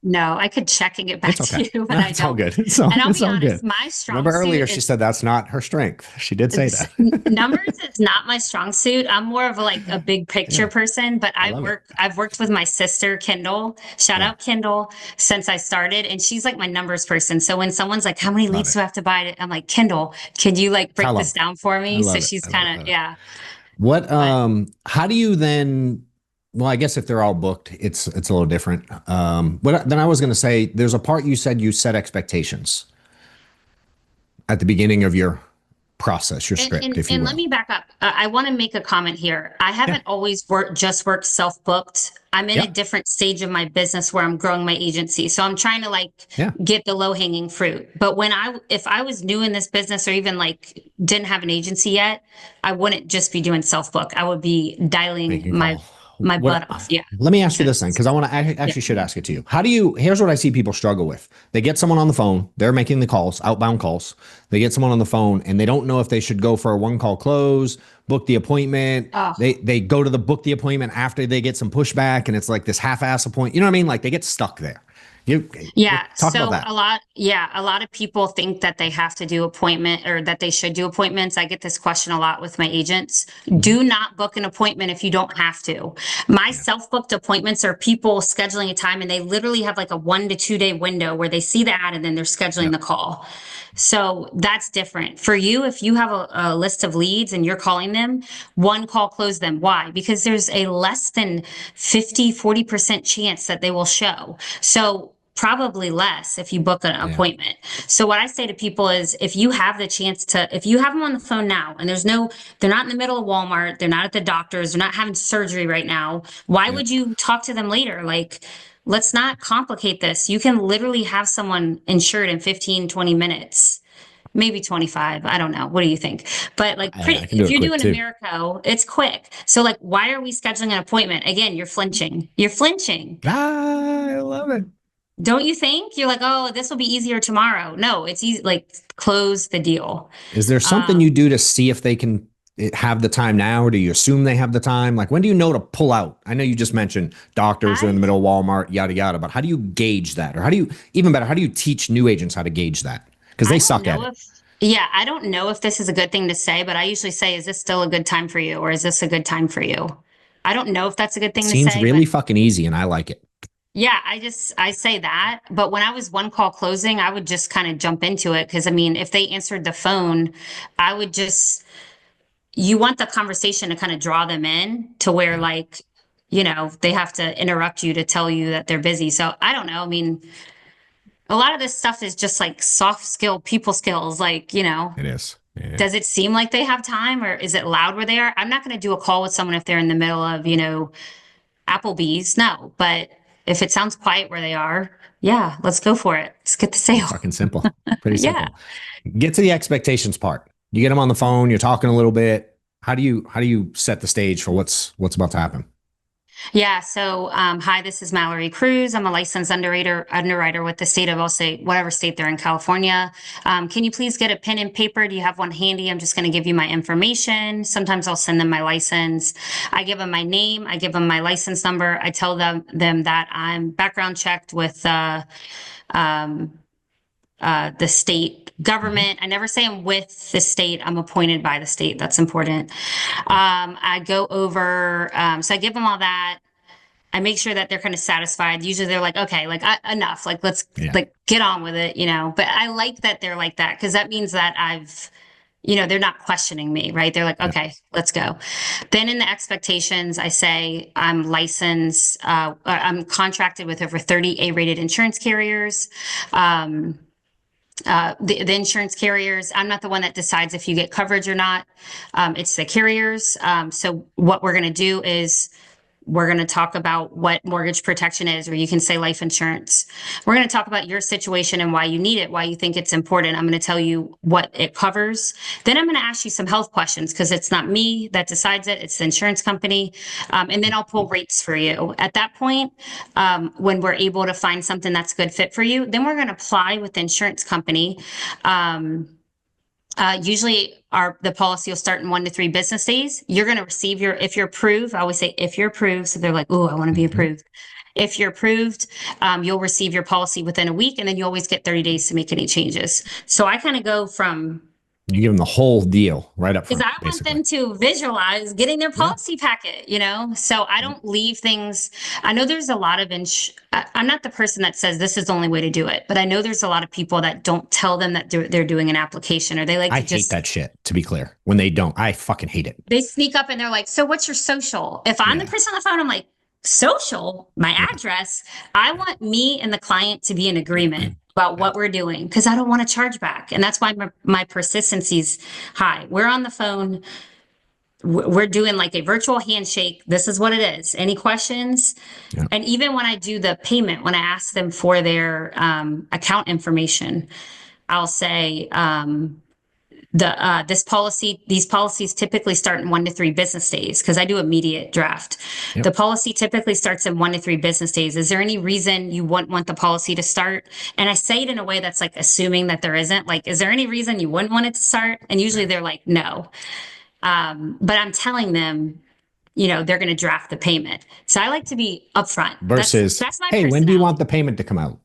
No, I could check and get back It's to okay. you, but No, I it's all don't. good. And I'll It's be all honest, good. my strong Remember earlier, suit she is said that's not her strength. She did say that. numbers is not my strong suit. I'm more of like a big picture Yeah. person, but I love it. I've worked with my sister, Kendall. Shout Yeah. out Kendall, since I started. And she's like my numbers person. So when someone's like, how many Love leads it. do I have to buy? I'm like, Kendall, can you like Tell break them. this down for I me? So love it. she's I love it. kind of, Love it. yeah. What But how do you then well, I guess if they're all booked, it's a little different. But then I was gonna say there's a part you said you set expectations at the beginning of your process, your And, script, and, if you and let will. me back up. I want to make a comment here. I Yeah. haven't always worked self-booked. I'm in a Yep. different stage of my business where I'm growing my agency. So I'm trying to like Yeah. get the low-hanging fruit. But if I was new in this business or even like didn't have an agency yet, I wouldn't just be doing self-book. I would be dialing Making my call. my What? butt off. Yeah. Let me ask you So this then, because I yeah. actually should ask it to you. How do you? Here's what I see people struggle with. They get someone on the phone. They're making the calls, outbound calls. They get someone on the phone, and they don't know if they should go for a one call close, book the appointment. Oh. They go to the book the appointment after they get some pushback, and it's like this half ass appointment. You know what I mean? Like they get stuck there. You Yeah, talk about so that. a lot of people think that they have to do appointment or that they should do appointments. I get this question a lot with my agents. Mhm. Do not book an appointment if you don't have to. My Yeah. self-booked appointments are people scheduling a time and they literally have like a 1 to 2 day window where they see the ad and then they're scheduling Yeah. the call. So that's different. For you, if you have a list of leads and you're calling them, one call, close them. Why? Because there's a less than 40% chance that they will show. So probably less if you book an Yeah. appointment. So what I say to people is if you have the chance to, if you have them on the phone now and they're not in the middle of Walmart, they're not at the doctor's, they're not having surgery right now, why Yeah. would you talk to them later? Like, let's not complicate this. You can literally have someone insured in 15, 20 minutes. Maybe 25. I don't know. What do you think? But like I can do if it you're quick doing a too. Miracle, it's quick. So like, why are we scheduling an appointment? Again, you're flinching. You're flinching. I love it. Don't you think? You're like, oh, this will be easier tomorrow. No, it's easy. Like, close the deal. Is there something you Um, do to see if they can have the time now, or do you assume they have the time? Like, when do you know to pull out? I know you just mentioned doctors are in the I middle of Walmart, yada, yada, but how do you gauge that? Or how do you, even better, how do you teach new agents how to gauge that? Because I they don't suck at know it. if yeah, I don't know if this is a good thing to say, but I usually say, is this still a good time for you, or is this a good time for you? I don't know if that's a good It thing to seems say, but really fucking easy, and I like it. yeah, I say that. But when I was one call closing, I would just kind of jump into it because I mean, if they answered the phone, I would just you want the conversation to kind of draw them in to where Yeah. like they have to interrupt you to tell you that they're busy. So I don't know. I mean, a lot of this stuff is just like soft skill, people skills. Like, It is. Yeah. does it seem like they have time, or is it loud where they are? I'm not going to do a call with someone if they're in the middle of, Applebee's. No, but if it sounds quiet where they are, yeah, let's go for it. Let's get the sale. Fucking simple. Pretty simple. Yeah. Get to the expectations part. You get them on the phone, you're talking a little bit. How do you set the stage for what's about to happen? Yeah. So, hi, this is Mallory Kroos. I'm a licensed underwriter with the state of, I'll say, whatever state they're in, California. Can you please get a pen and paper? Do you have one handy? I'm just going to give you my information. Sometimes I'll send them my license. I give them my name. I give them my license number. I tell them that I'm background checked with the state government. I never say I'm with the state. I'm appointed by the state. That's important. I go over, so I give them all that. I make sure that they're kind of satisfied. Usually they're like, okay, like enough, like let's like get on with it, but I like that they're like that, because that means that they're not questioning me, right? They're like, okay, let's go. Then in the expectations, I say I'm licensed, I'm contracted with over 30 A-rated insurance carriers. The insurance carriers, I'm not the one that decides if you get coverage or not. It's the carriers. So what we're going to do is we're going to talk about what mortgage protection is, or you can say life insurance. We're going to talk about your situation and why you need it, why you think it's important. I'm going to tell you what it covers. Then I'm going to ask you some health questions, because it's not me that decides it. It's the insurance company. And then I'll pull rates for you. At that point, when we're able to find something that's a good fit for you, then we're going to apply with the insurance company. Usually the policy will start in 1 to 3 business days. You're going to receive if you're approved. I always say, if you're approved. So they're like, oh, I want to be approved. If you're approved, you'll receive your policy within a week, and then you always get 30 days to make any changes. So I kind of go from, you give them the whole deal right up front. because I want them to visualize getting their policy packet, so I don't leave things. I know there's a lot of, I'm not the person that says this is the only way to do it, but I know there's a lot of people that don't tell them that they're doing an application, or they like I to hate that shit, to be clear. When they don't, I fucking hate it. They sneak up and they're like, so what's your social? If I'm the person on the phone, I'm like, social, my address. I want me and the client to be in agreement about what we're doing, because I don't want to charge back. And that's why my persistency is high. We're on the phone. We're doing like a virtual handshake. This is what it is. Any questions? Yeah. And even when I do the payment, when I ask them for their account information, I'll say, these policies typically start in 1 to 3 business days, because I do immediate draft. Yep. The policy typically starts in 1 to 3 business days. Is there any reason you wouldn't want the policy to start? And I say it in a way that's like assuming that there isn't. Like, is there any reason you wouldn't want it to start? And usually they're like, no. But I'm telling them, they're going to draft the payment. So I like to be upfront. Versus, that's my hey, when do you want the payment to come out?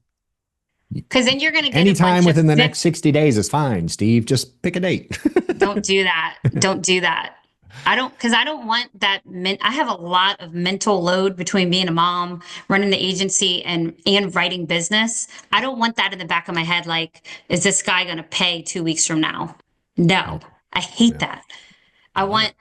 Because then you're going to get anytime within the next 60 days is fine, Steve. Just pick a date. Don't do that. Don't do that. Because I don't want that. I have a lot of mental load between being a mom, running the agency, and writing business. I don't want that in the back of my head. Like, is this guy going to pay 2 weeks from now? No, I hate that. I want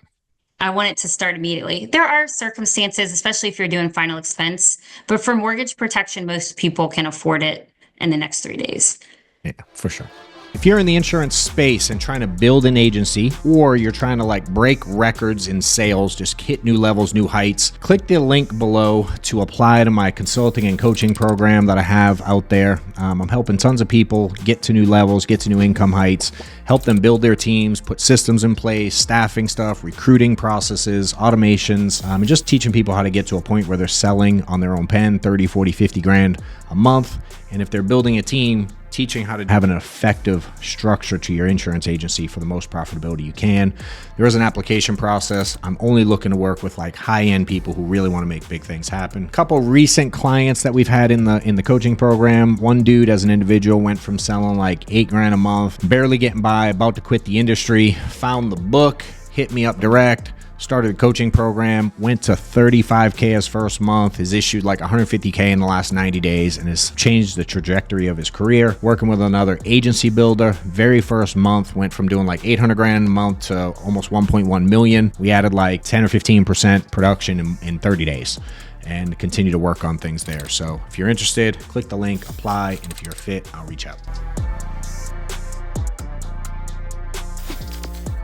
it to start immediately. There are circumstances, especially if you're doing final expense, but for mortgage protection, most people can afford it in the next 3 days. Yeah, for sure. If you're in the insurance space and trying to build an agency, or you're trying to like break records in sales, just hit new levels, new heights, click the link below to apply to my consulting and coaching program that I have out there. I'm helping tons of people get to new levels, get to new income heights, help them build their teams, put systems in place, staffing stuff, recruiting processes, automations, and just teaching people how to get to a point where they're selling on their own pen, 30, 40, 50 grand a month. And if they're building a team, teaching how to have an effective structure to your insurance agency for the most profitability you can. There is an application process. I'm only looking to work with like high-end people who really want to make big things happen. A couple recent clients that we've had in the coaching program. One dude as an individual went from selling like 8 grand a month, barely getting by, about to quit the industry, found the book, hit me up direct, started a coaching program, went to 35K his first month, has issued like 150K in the last 90 days, and has changed the trajectory of his career. Working with another agency builder, very first month went from doing like 800 grand a month to almost 1.1 million. We added like 10 or 15% production in 30 days and continue to work on things there. So if you're interested, click the link, apply, and if you're fit, I'll reach out.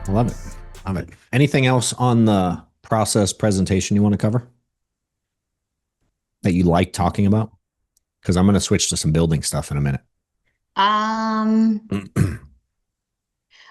I love it. Love it. Anything else on the process presentation you want to cover that you like talking about? Because I'm going to switch to some building stuff in a minute.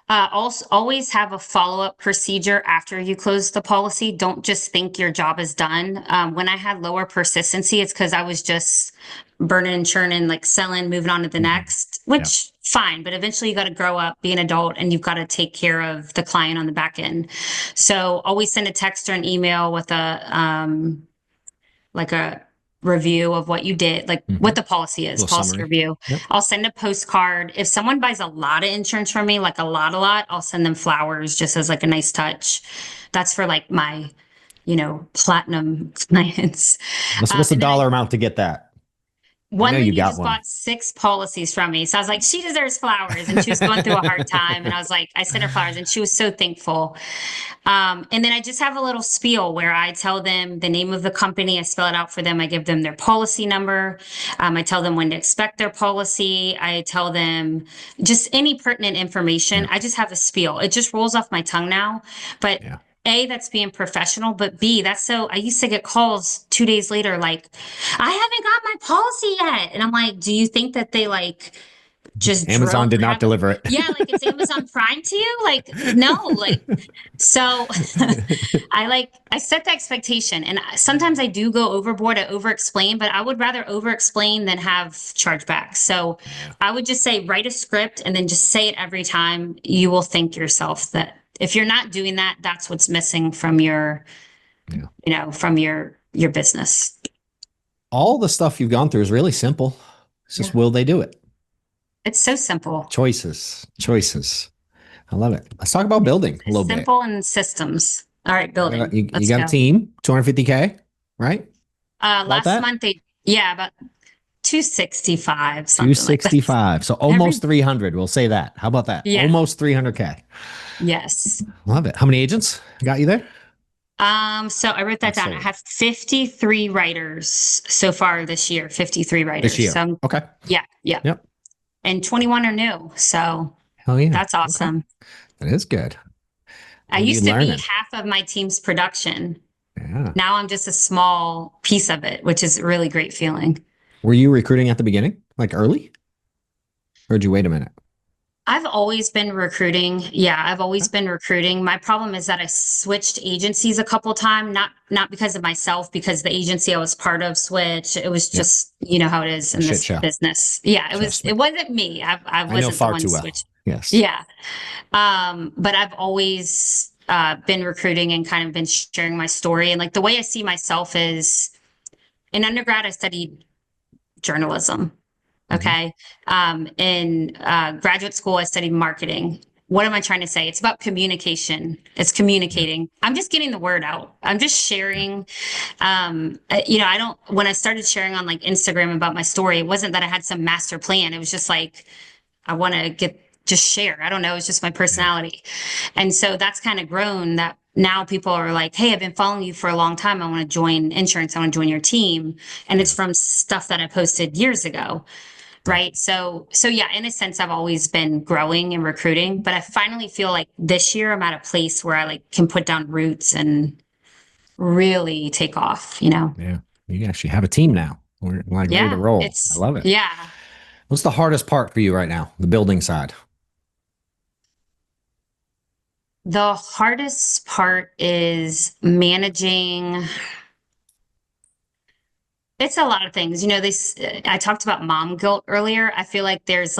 Also, always have a follow-up procedure after you close the policy. Don't just think your job is done. When I had lower persistency, it's because I was just burning and churning, like selling, moving on to the next, which fine, but eventually you got to grow up, be an adult, and you've got to take care of the client on the back end. So always send a text or an email with like a review of what you did, like what the policy is, policy summary. review. Yep. I'll send a postcard. If someone buys a lot of insurance from me, like a lot, I'll send them flowers just as like a nice touch. That's for like my, platinum clients. What's the dollar amount to get that? One lady just bought 6 policies from me. So I was like, she deserves flowers. And she was going through a hard time. And I was like, I sent her flowers and she was so thankful. And then I just have a little spiel where I tell them the name of the company. I spell it out for them. I give them their policy number. I tell them when to expect their policy. I tell them just any pertinent information. I just have a spiel. It just rolls off my tongue now. But A, that's being professional, but B, I used to get calls 2 days later, like, I haven't got my policy yet. And I'm like, do you think that they just Amazon did not deliver it? Yeah. Like it's Amazon Prime to you? Like, no, so I set the expectation and sometimes I do go overboard. I over explain, but I would rather over explain than have chargebacks. So I would just say, write a script and then just say it every time. You will think yourself that if you're not doing that, that's what's missing from your, from your business. All the stuff you've gone through is really simple. It's just, will they do it? It's so simple. Choices. I love it. Let's talk about building a little bit. Simple and systems. All right, building. You got a team, 250K, right? Last month, about 265. 265. Like so almost 300. We'll say that. How about that? Yeah. Almost 300K. Yes. Love it. How many agents got you there? So I wrote that down. I have 53 writers so far this year. 53 writers. This year. So, okay. Yeah. Yep. And 21 are new. So hell yeah, that's awesome. Okay. That is good. I used to be half of my team's production. Yeah. Now I'm just a small piece of it, which is a really great feeling. Were you recruiting at the beginning, like early? Or did you wait a minute? I've always been recruiting. Yeah, I've always been recruiting. My problem is that I switched agencies a couple of times, not because of myself, because the agency I was part of switched. It was just, how it is in this business. Yeah, it wasn't me. I wasn't the one switched. Yes. Yeah. But I've always been recruiting and kind of been sharing my story. And the way I see myself is in undergrad, I studied journalism. Okay. In graduate school, I studied marketing. What am I trying to say? It's about communication. It's communicating. I'm just getting the word out. I'm just sharing. When I started sharing on Instagram about my story, it wasn't that I had some master plan. It was just I want to just share. I don't know. It's just my personality. And so that's kind of grown that now people are like, hey, I've been following you for a long time. I want to join insurance. I want to join your team. And it's from stuff that I posted years ago. Right. So yeah, in a sense, I've always been growing and recruiting, but I finally feel like this year I'm at a place where I can put down roots and really take off, Yeah. You actually have a team now. We're ready to roll. I love it. Yeah. What's the hardest part for you right now? The building side. The hardest part is managing. It's a lot of things. I talked about mom guilt earlier. I feel like there's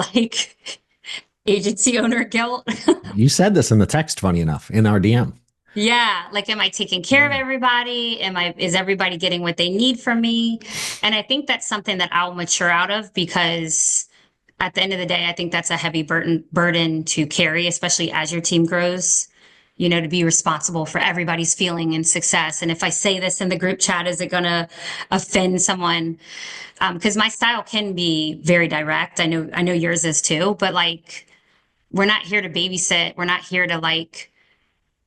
agency owner guilt. You said this in the text, funny enough, in our DM. Yeah. Am I taking care of everybody? Is everybody getting what they need from me? And I think that's something that I'll mature out of because at the end of the day, I think that's a heavy burden to carry, especially as your team grows. to be responsible for everybody's feeling and success. And if I say this in the group chat, is it going to offend someone? Because my style can be very direct. I know yours is too, but like, we're not here to babysit. We're not here to like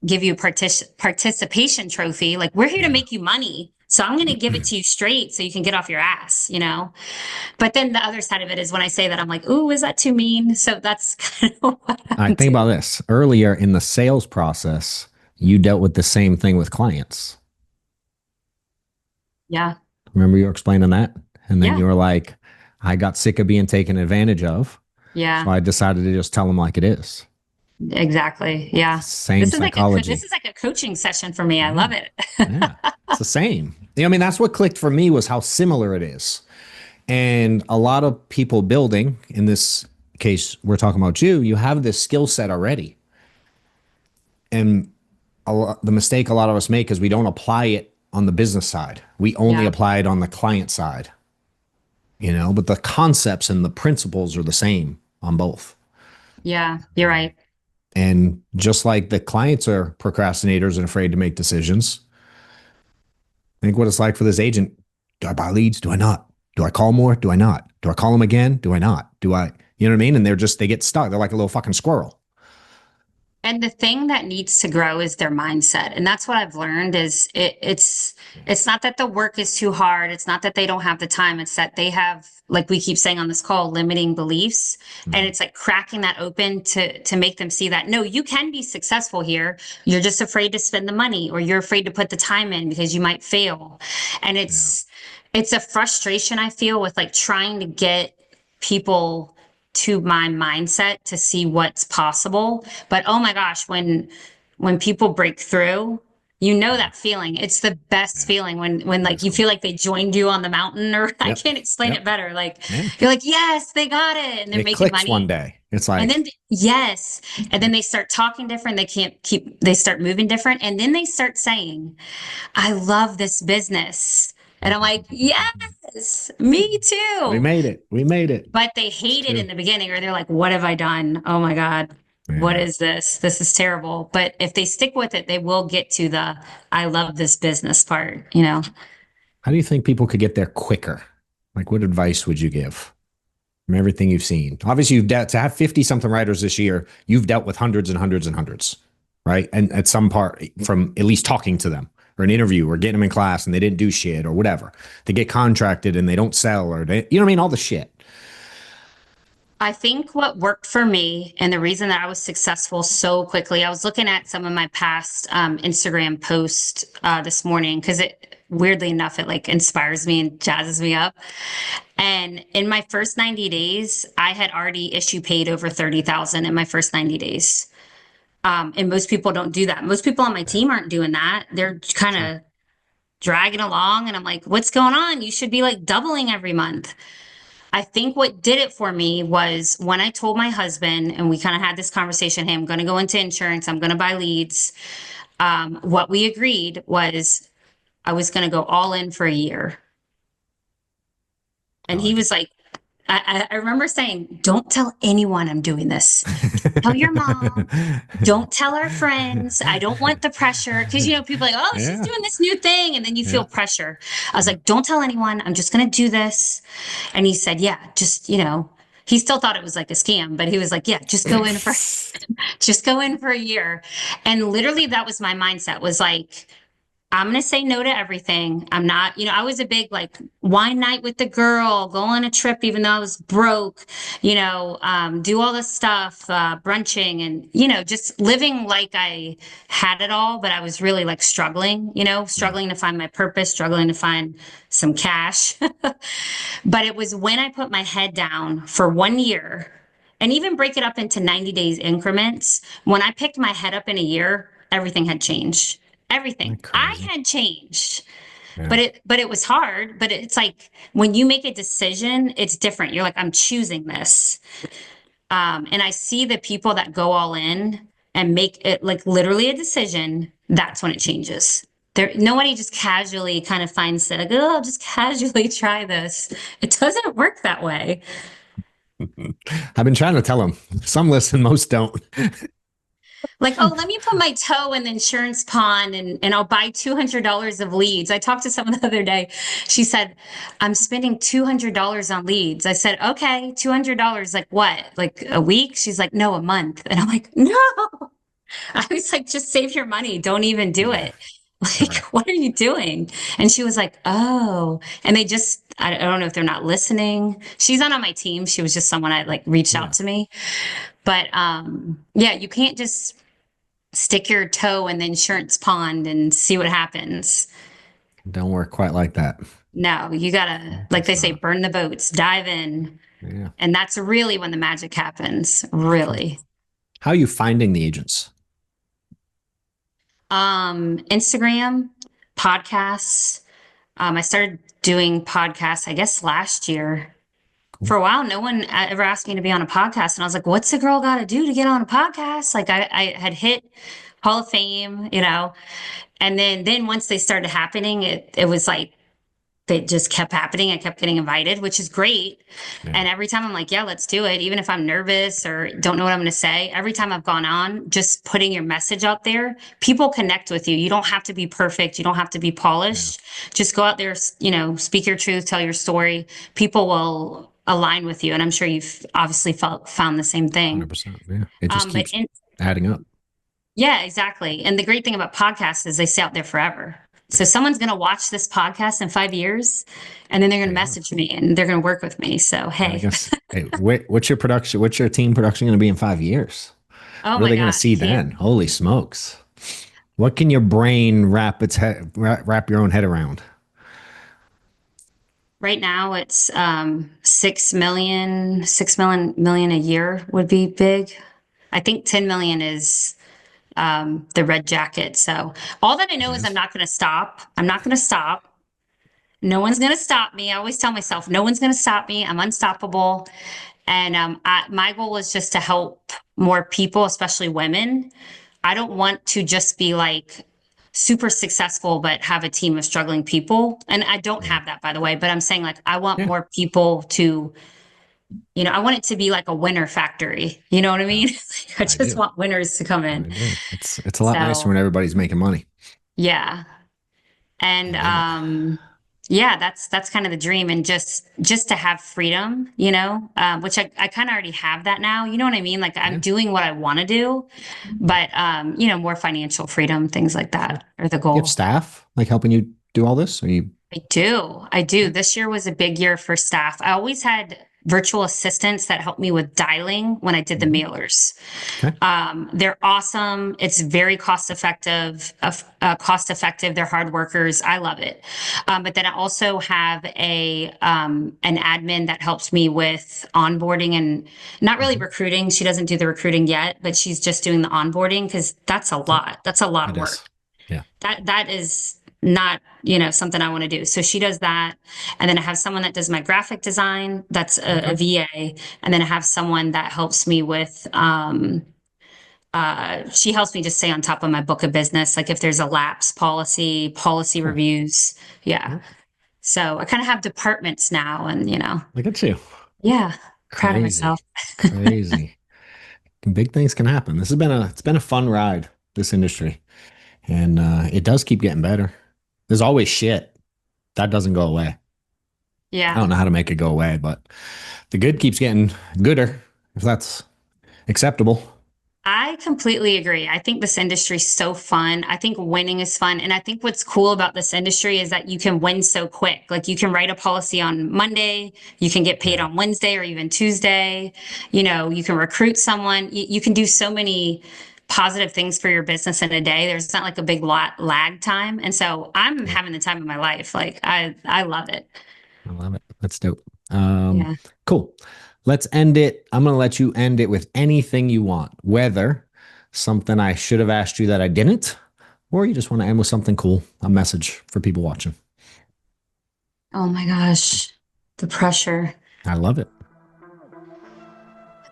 give you a participation trophy. Like, we're here to Yeah. make you money. So I'm going to give it to you straight so you can get off your ass. But then the other side of it is when I say that, I'm like, ooh, is that too mean? So that's kind of what All I'm right, think about doing. this. Earlier in the sales process, you dealt with the same thing with clients. Yeah. Remember you were explaining that? And then Yeah. you were like, I got sick of being taken advantage of. So Yeah. I decided to just tell them like it is. Exactly. Yeah. Same This psychology. is like a coaching session for me. I Yeah. love it. Yeah. It's the same. I mean, that's what clicked for me was how similar it is. And a lot of people building, in this case, we're talking about you have this skill set already. And the mistake a lot of us make is we don't apply it on the business side. We only Yeah. apply it on the client side, but the concepts and the principles are the same on both. Yeah. You're right. And just like the clients are procrastinators and afraid to make decisions, think what it's like for this agent. Do I buy leads? Do I not? Do I call more? Do I not? Do I call them again? Do I not? Do I, you know what I mean? And they get stuck. They're like a little fucking squirrel. And the thing that needs to grow is their mindset. And that's what I've learned is it's not that the work is too hard. It's not that they don't have the time. It's that they have, like we keep saying on this call, limiting beliefs. And it's like cracking that open to make them see that no, you can be successful here. You're just afraid to spend the money or you're afraid to put the time in because you might fail. And it's a frustration I feel with like trying to get people to my mindset to see what's possible. But oh my gosh, when people break through, that feeling. It's the best Yeah. feeling when That like is you cool. feel like they joined you on the mountain or I Yep. can't explain it Yep. better. Like Yeah. you're like, yes, they got it. And they're It making clicks one money. day. It's And like, then yes. And then they start talking different. They start moving different. And then they start saying, I love this business. And I'm like, yes, me we too. made it. We made it. But they It's hate it in true. the beginning, or they're like, what have I done? Oh my God, what Yeah. is this? This is terrible. But if they stick with it, they will get to the I love this business part. How do you think people could get there quicker? Like, what advice would you give from everything you've seen? Obviously, you've dealt to have 50 something writers this year. You've dealt with hundreds and hundreds and hundreds, right? And at some part from at least talking to them or an interview or getting them in class and they didn't do shit or whatever. They get contracted and they don't sell or they, you know what I mean? All the shit. I think what worked for me and the reason that I was successful so quickly, I was looking at some of my past Instagram posts this morning because weirdly enough, it like inspires me and jazzes me up. And in my first 90 days, I had already issue paid over 30,000 in my first 90 days. And most people don't do that. Most people on my team aren't doing that. They're kind Sure. of dragging along. And I'm like, what's going on? You should be like doubling every month. I think what did it for me was when I told my husband, and we kind of had this conversation, hey, I'm going to go into insurance, I'm going to buy leads. What we agreed was I was going to go all in for a year. I And he like was like, I remember saying, don't tell anyone I'm doing this. Tell your mom. Don't tell our friends. I don't want the pressure. Because, people are like, oh, she's Yeah. doing this new thing. And then you Yeah. feel pressure. I was like, don't tell anyone. I'm just going to do this. And he said, yeah, just, he still thought it was like a scam, but he was like, yeah, just go in for a year. And literally that was my mindset was like, I'm going to say no to everything. I'm not, I was a big like wine night with the girl, go on a trip, even though I was broke, do all this stuff, brunching and, just living like I had it all, but I was really like struggling, Yeah. struggling to find my purpose, struggling to find some cash. But it was when I put my head down for 1 year and even break it up into 90 days increments. When I picked my head up in a year, everything had changed. Everything. Isn't that I crazy? had changed. Yeah. But it was hard. But it's like when you make a decision, it's different. You're like, I'm choosing this. And I see the people that go all in and make it like literally a decision, that's when it changes. Nobody just casually kind of finds it like, oh, I'll just casually try this. It doesn't work that way. I've been trying to tell them. Some listen, most don't. Like, oh, let me put my toe in the insurance pond and I'll buy $200 of leads. I talked to someone the other day. She said, I'm spending $200 on leads. I said, okay, $200. Like what? Like a week? She's like, no, a month. And I'm like, no. I was like, just save your money. Don't even do Yeah, it. Like, correct. what are you doing? And she was like, oh, and they just, I don't know if they're not listening. She's not on my team. She was just someone I like reached out Yeah, to me. But yeah, you can't just stick your toe in the insurance pond and see what happens. don't work quite like that. No, you gotta, It like they does say, not. burn the boats, dive in. Yeah. And that's really when the magic happens, Cool. really. How are you finding the agents? Instagram, podcasts. I started doing podcasts, I guess, last year. Cool. For a while, no one ever asked me to be on a podcast. And I was like, what's a girl got to do to get on a podcast? Like I had hit Hall of Fame, you know, and then once they started happening, it was like, they just kept happening. I kept getting invited, which is great. Yeah. And every time I'm like, yeah, let's do it. Even if I'm nervous or don't know what I'm going to say, every time I've gone on, just putting your message out there, people connect with you. You don't have to be perfect. You don't have to be Yeah. polished. Just go out there, you know, speak your truth, tell your story. People will align with you. And I'm sure you've obviously found the same thing. 100%. Yeah. It just But keeps adding up. yeah, exactly. And the great thing about podcasts is they stay out there forever. So Yeah. someone's going to watch this podcast in 5 years and then they're going to They are. message me and they're going to work with me. So, And I hey, guess, hey, what's your production? What's your team production going to be in 5 years? oh What are my they going to gosh. see Yeah. then? Holy smokes. What can your brain wrap its head, wrap your own head around? Right now it's 6 million a year would be big. I think 10 million is the red jacket. So all that I It know is I'm is. not going to stop. I'm not going to stop. No one's going to stop me. I always tell myself, no one's going to stop me. I'm unstoppable. And my goal is just to help more people, especially women. I don't want to just be like super successful, but have a team of struggling people. And I don't Right. have that, by the way, but I'm saying like, I want Yeah. more people to, you know, I want it to be like a winner factory. You know what I Yeah. mean? I I just do. want winners to come in. I do. It's a lot nicer So when everybody's making money. yeah. And I love it. yeah, that's kind of the dream. And just to have freedom, you know, which I kind of already have that now. You know what I mean? Like I'm Yeah. doing what I want to do, but you know, more financial freedom, things like Sure. that are the You have goal. staff like helping you do all this? Or you? I do. I do. Yeah. This year was a big year for staff. I always had virtual assistants that helped me with dialing when I did the Mhm. mailers. Okay. They're awesome. It's very cost effective. They're hard workers. I love it. But then I also have an admin that helps me with onboarding and not really Mhm. recruiting. She doesn't do the recruiting yet, but she's just doing the onboarding because that's a Okay. lot. That's a lot of It work. is. Yeah. That is not, you know, something I want to do. So she does that. And then I have someone that does my graphic design. That's a Okay. VA. And then I have someone that helps me with, she helps me just stay on top of my book of business. Like if there's a lapse policy Cool. reviews. Yeah. Yep. So I kind of have departments now and, you know, Look at you. yeah, proud of myself. Crazy. Crazy. Big things can happen. It's been a fun ride, this industry. And it does keep getting better. There's always shit. That doesn't go away. I Yeah. don't know how to make it go away, but the good keeps getting gooder, if that's acceptable. I completely agree. I think this industry is so fun. I think winning is fun. And I think what's cool about this industry is that you can win so quick. Like you can write a policy on Monday, you can get paid Yeah. on Wednesday or even Tuesday. You know, you can recruit someone. You can do so many positive things for your business in a day. There's not like a big lag time. And so I'm Yep. having the time of my life. Like I love it. I love it. That's dope. Yeah. Cool. Let's end it. I'm going to let you end it with anything you want, whether something I should have asked you that I didn't, or you just want to end with something cool, a message for people watching. Oh my gosh. The pressure. I love it.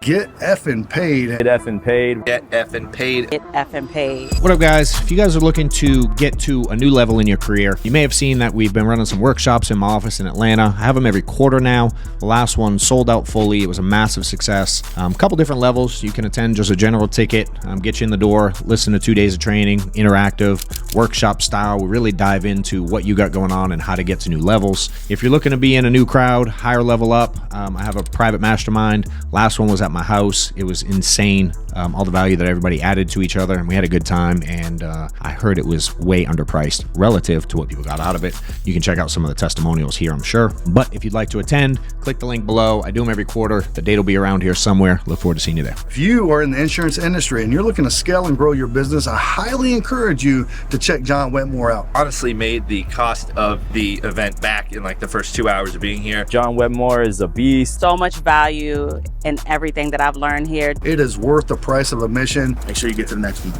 Get effing paid. Get effing paid. Get effing paid. Get effing paid. What up, guys? If you guys are looking to get to a new level in your career, you may have seen that we've been running some workshops in my office in Atlanta. I have them every quarter now. The last one sold out fully. It was a massive success. A couple different levels. You can attend just a general ticket, get you in the door, listen to 2 days of training, interactive, workshop style. We really dive into what you got going on and how to get to new levels. If you're looking to be in a new crowd, higher level up, I have a private mastermind. Last one was at my house. It was insane. All the value that everybody added to each other, and we had a good time. And I heard it was way underpriced relative to what people got out of it. You can check out some of the testimonials here, I'm sure. But if you'd like to attend, click the link below. I do them every quarter. The date will be around here somewhere. Look forward to seeing you there. If you are in the insurance industry and you're looking to scale and grow your business, I highly encourage you to check John Wetmore out. Honestly made the cost of the event back in like the first 2 hours of being here. John Wetmore is a beast. So much value in everything that I've learned here. It is worth the price of admission. Make sure you get to the next one.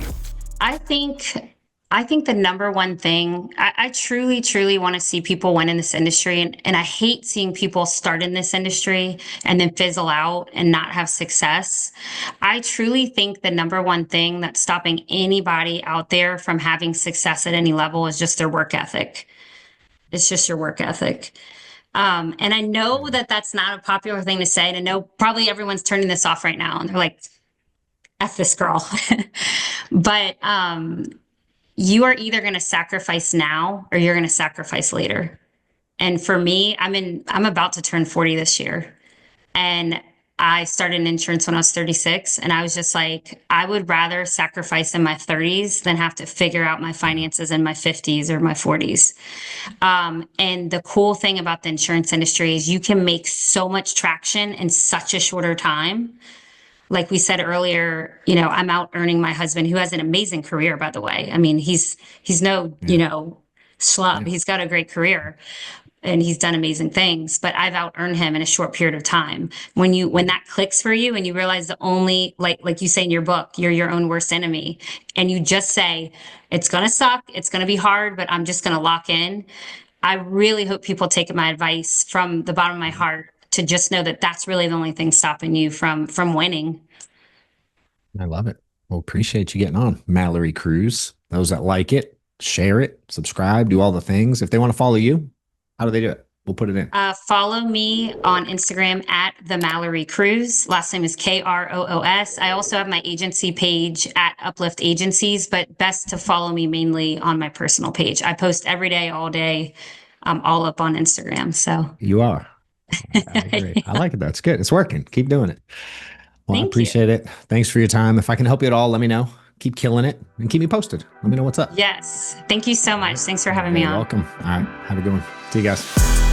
I think the number one thing, I truly want to see people win in this industry. And I hate seeing people start in this industry and then fizzle out and not have success. I truly think the number one thing that's stopping anybody out there from having success at any level is just their work ethic. It's just your work ethic. And I know that that's not a popular thing to say. And I know probably everyone's turning this off right now and they're like, F this girl. But you are either going to sacrifice now or you're going to sacrifice later. And for me, I'm about to turn 40 this year. And I started in insurance when I was 36. And I was just like, I would rather sacrifice in my 30s than have to figure out my finances in my 50s or my 40s. And the cool thing about the insurance industry is you can make so much traction in such a shorter time. Like we said earlier, I'm out earning my husband, who has an amazing career, by the way. I mean, he's no, schlub. Yeah. He's got a great career and he's done amazing things, but I've out earned him in a short period of time. When that clicks for you and you realize the only, like you say in your book, you're your own worst enemy. And you just say, it's going to suck. It's going to be hard, but I'm just going to lock in. I really hope people take my advice from the bottom of my heart to just know that that's really the only thing stopping you from winning. I love it. Well, appreciate you getting on, Mallory Kroos. Those that like it, share it, subscribe, do all the things. If they want to follow you, how do they do it? We'll put it in. Follow me on Instagram at the Mallory Kroos. Last name is Kroos. I also have my agency page at Uplift Agencies, but best to follow me mainly on my personal page. I post every day, all day, all up on Instagram. So you are. I agree. I like it. That's good. It's working. Keep doing it. Well, I appreciate it. Thanks for your time. If I can help you at all, let me know. Keep killing it and keep me posted. Let me know what's up. Yes. Thank you so much. Thanks for having me on. You're welcome. All right. Have a good one. See you guys.